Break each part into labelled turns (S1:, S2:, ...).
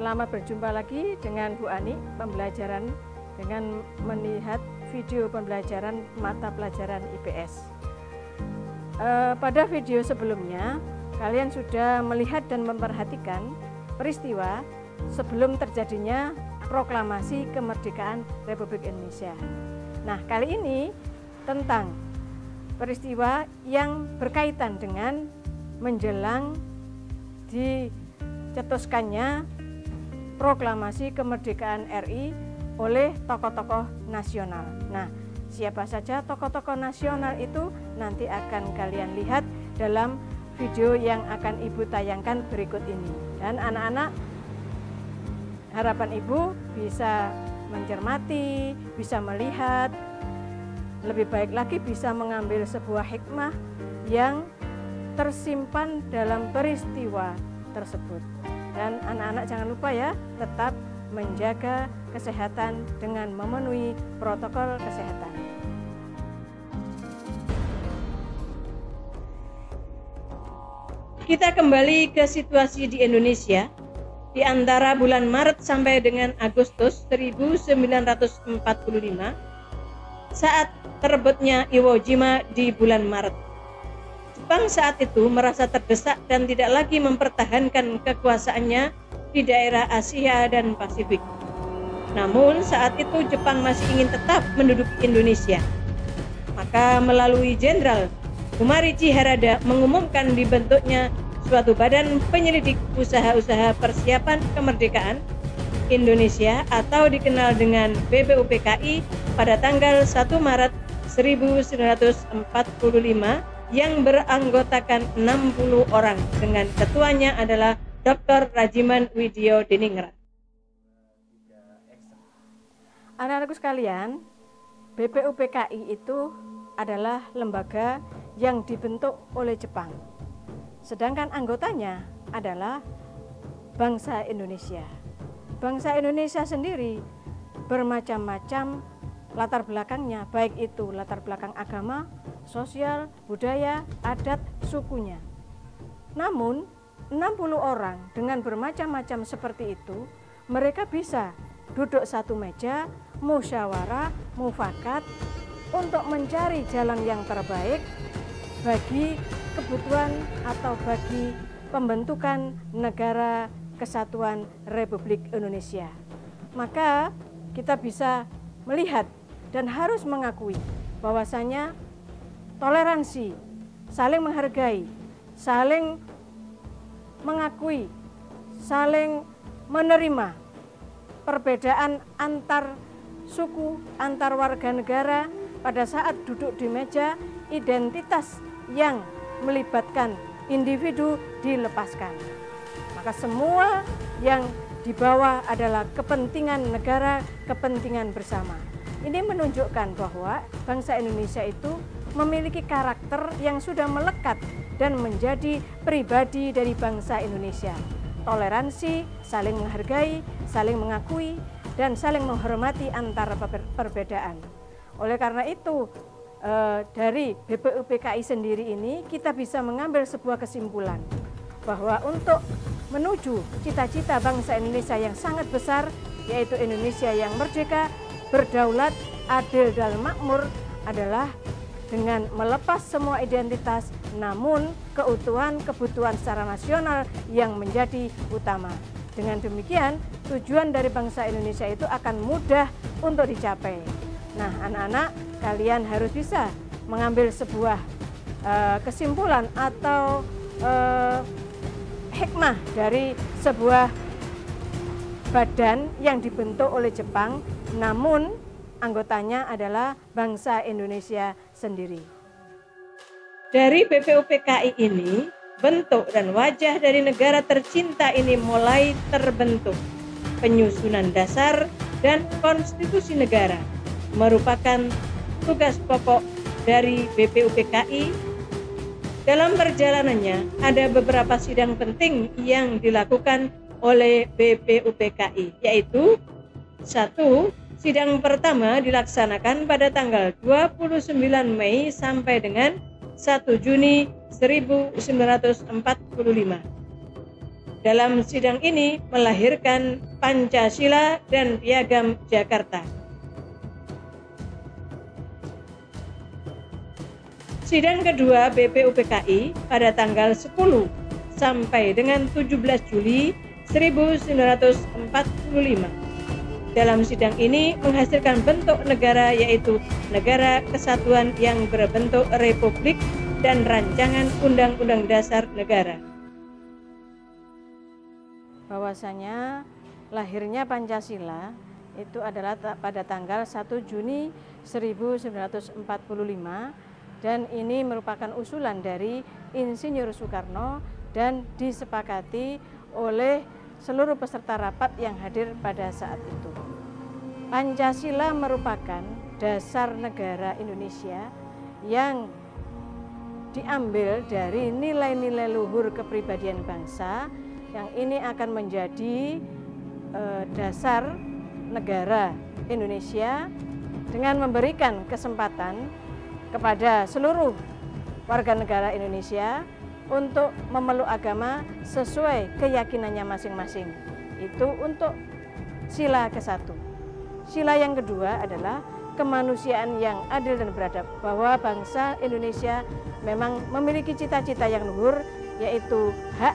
S1: Selamat berjumpa lagi dengan Bu Ani, pembelajaran dengan melihat video pembelajaran mata pelajaran IPS. Pada video sebelumnya, kalian sudah melihat dan memperhatikan peristiwa sebelum terjadinya proklamasi kemerdekaan Republik Indonesia. Nah, kali ini tentang peristiwa yang berkaitan dengan menjelang dicetuskannya proklamasi kemerdekaan RI oleh tokoh-tokoh nasional. Nah, siapa saja tokoh-tokoh nasional itu nanti akan kalian lihat dalam video yang akan Ibu tayangkan berikut ini. Dan anak-anak, harapan Ibu bisa mencermati, bisa melihat, lebih baik lagi bisa mengambil sebuah hikmah yang tersimpan dalam peristiwa tersebut. Dan anak-anak jangan lupa ya, tetap menjaga kesehatan dengan memenuhi protokol kesehatan. Kita kembali ke situasi di Indonesia di antara bulan Maret sampai dengan Agustus 1945 saat terbitnya Iwo Jima di bulan Maret. Jepang saat itu merasa terdesak dan tidak lagi mempertahankan kekuasaannya di daerah Asia dan Pasifik. Namun saat itu Jepang masih ingin tetap menduduki Indonesia. Maka melalui Jenderal Humarichi Harada mengumumkan dibentuknya suatu badan penyelidik usaha-usaha persiapan kemerdekaan Indonesia atau dikenal dengan BPUPKI pada tanggal 1 Maret 1945 yang beranggotakan 60 orang dengan ketuanya adalah Dr. Rajiman Widyo Diningrat. Anak-anakku sekalian, BPUPKI itu adalah lembaga yang dibentuk oleh Jepang. Sedangkan anggotanya adalah bangsa Indonesia. Bangsa Indonesia sendiri bermacam-macam latar belakangnya, baik itu latar belakang agama, sosial, budaya, adat, sukunya. Namun 60 orang dengan bermacam-macam seperti itu, mereka bisa duduk satu meja, musyawarah, mufakat untuk mencari jalan yang terbaik bagi kebutuhan atau bagi pembentukan negara kesatuan Republik Indonesia. Maka kita bisa melihat dan harus mengakui bahwasanya toleransi, saling menghargai, saling mengakui, saling menerima perbedaan antar suku, antar warga negara pada saat duduk di meja, identitas yang melibatkan individu dilepaskan. Maka semua yang dibawa adalah kepentingan negara, kepentingan bersama. Ini menunjukkan bahwa bangsa Indonesia itu memiliki karakter yang sudah melekat dan menjadi pribadi dari bangsa Indonesia. Toleransi, saling menghargai, saling mengakui, dan saling menghormati antara perbedaan. Oleh karena itu, dari BPUPKI sendiri ini kita bisa mengambil sebuah kesimpulan bahwa untuk menuju cita-cita bangsa Indonesia yang sangat besar, yaitu Indonesia yang merdeka, berdaulat, adil dan makmur, adalah dengan melepas semua identitas, namun keutuhan kebutuhan secara nasional yang menjadi utama. Dengan demikian, tujuan dari bangsa Indonesia itu akan mudah untuk dicapai. Nah, anak-anak, kalian harus bisa mengambil sebuah kesimpulan atau hikmah dari sebuah badan yang dibentuk oleh Jepang, namun anggotanya adalah bangsa Indonesia sendiri. Dari BPUPKI ini, bentuk dan wajah dari negara tercinta ini mulai terbentuk. Penyusunan dasar dan konstitusi negara merupakan tugas pokok dari BPUPKI. Dalam perjalanannya, ada beberapa sidang penting yang dilakukan oleh BPUPKI, yaitu 1. Sidang pertama dilaksanakan pada tanggal 29 Mei sampai dengan 1 Juni 1945. dalam sidang ini melahirkan Pancasila dan Piagam Jakarta. Sidang kedua BPUPKI pada tanggal 10 sampai dengan 17 Juli 1945. Dalam sidang ini menghasilkan bentuk negara, yaitu Negara Kesatuan yang berbentuk Republik dan Rancangan Undang-Undang Dasar Negara. Bahwasanya lahirnya Pancasila itu adalah pada tanggal 1 Juni 1945 dan ini merupakan usulan dari Insinyur Soekarno dan disepakati oleh seluruh peserta rapat yang hadir pada saat itu. Pancasila merupakan dasar negara Indonesia yang diambil dari nilai-nilai luhur kepribadian bangsa yang ini akan menjadi dasar negara Indonesia dengan memberikan kesempatan kepada seluruh warga negara Indonesia untuk memeluk agama sesuai keyakinannya masing-masing. Itu untuk sila ke-1. Sila yang kedua adalah kemanusiaan yang adil dan beradab, bahwa bangsa Indonesia memang memiliki cita-cita yang luhur, yaitu hak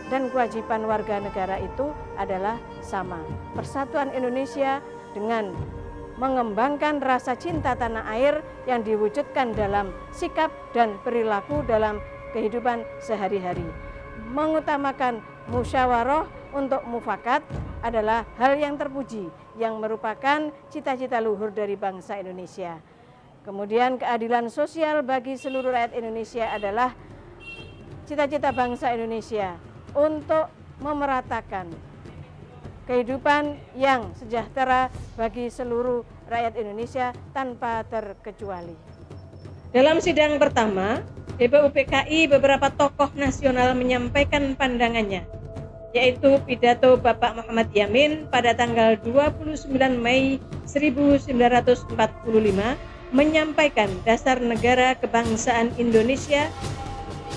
S1: dan kewajiban warga negara itu adalah sama. Persatuan Indonesia dengan mengembangkan rasa cinta tanah air yang diwujudkan dalam sikap dan perilaku dalam kehidupan sehari-hari. Mengutamakan musyawarah untuk mufakat adalah hal yang terpuji, yang merupakan cita-cita luhur dari bangsa Indonesia. Kemudian keadilan sosial bagi seluruh rakyat Indonesia adalah cita-cita bangsa Indonesia untuk memeratakan kehidupan yang sejahtera bagi seluruh rakyat Indonesia tanpa terkecuali. Dalam sidang pertama, BPUPKI beberapa tokoh nasional menyampaikan pandangannya, yaitu pidato Bapak Muhammad Yamin pada tanggal 29 Mei 1945 menyampaikan dasar negara kebangsaan Indonesia,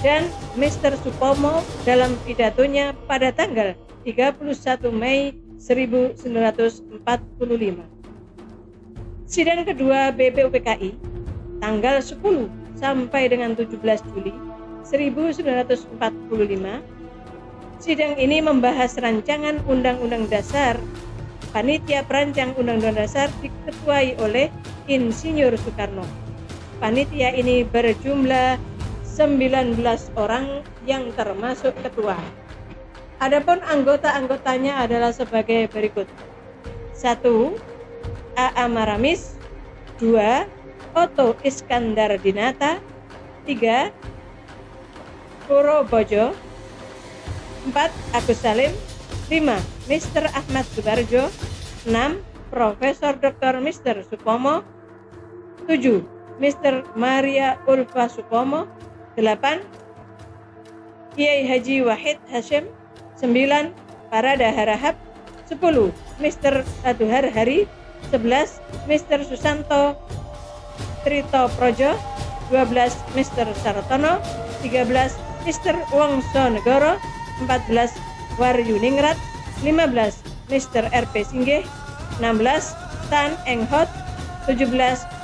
S1: dan Mr. Supomo dalam pidatonya pada tanggal 31 Mei 1945. Sidang kedua BPUPKI tanggal 10 sampai dengan 17 Juli 1945. Sidang ini membahas rancangan Undang-Undang Dasar. Panitia perancang Undang-Undang Dasar diketuai oleh Insinyur Soekarno. Panitia ini berjumlah 19 orang yang termasuk ketua. Adapun anggota-anggotanya adalah sebagai berikut. 1. A.A. Maramis. 2. Otto Iskandar Dinata. 3. Puro Bojo. 4. Agus Salim. 5. Mr. Ahmad Subarjo. 6. Profesor Dr. Mr. Supomo. 7. Mr. Maria Ulfa Supomo. 8. Kiai Haji Wahid Hashim. 9. Parada Harahap. 10. Mr. Aduhar Hari. 11. Mr. Susanto Trito Projo. 12. Mr. Sartono. 13. Mr. Wongso Negoro. 14. Waryuningrat. 15. Mr. R.P. Singgeh. 16. Tan Eng Hot. 17.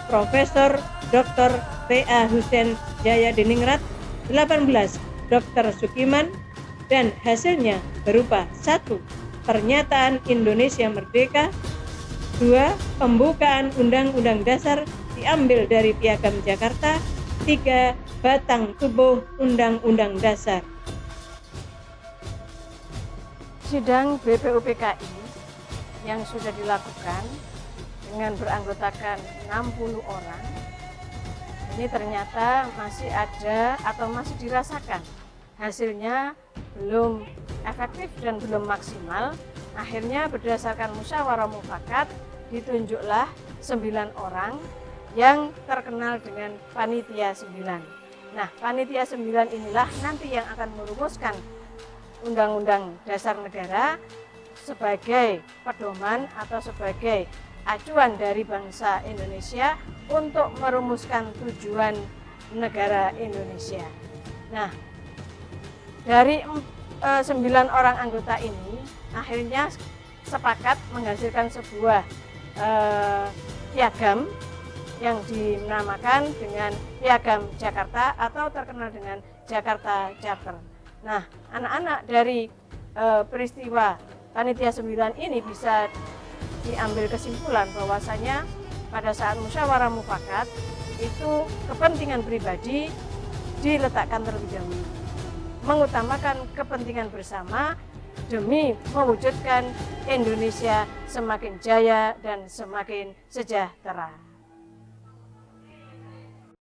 S1: Profesor Dr. P.A. Hussein Jaya Diningrat. 18. Dr. Sukiman. Dan hasilnya berupa 1. Pernyataan Indonesia Merdeka. 2. Pembukaan Undang-Undang Dasar diambil dari Piagam Jakarta. 3. Batang tubuh Undang-Undang Dasar. Sidang BPUPKI yang sudah dilakukan dengan beranggotakan 60 orang, ini ternyata masih ada atau masih dirasakan hasilnya belum efektif dan belum maksimal. Akhirnya berdasarkan musyawarah mufakat ditunjuklah 9 orang yang terkenal dengan Panitia 9. Nah, Panitia 9 inilah nanti yang akan merumuskan Undang-Undang Dasar Negara sebagai pedoman atau sebagai acuan dari bangsa Indonesia untuk merumuskan tujuan negara Indonesia. Nah, dari 9 orang anggota ini akhirnya sepakat menghasilkan sebuah piagam yang dinamakan dengan Piagam Jakarta atau terkenal dengan Jakarta Charter. Nah, anak-anak dari peristiwa Panitia 9 ini bisa diambil kesimpulan bahwasanya pada saat musyawarah mufakat itu kepentingan pribadi diletakkan terlebih dahulu, mengutamakan kepentingan bersama demi mewujudkan Indonesia semakin jaya dan semakin sejahtera.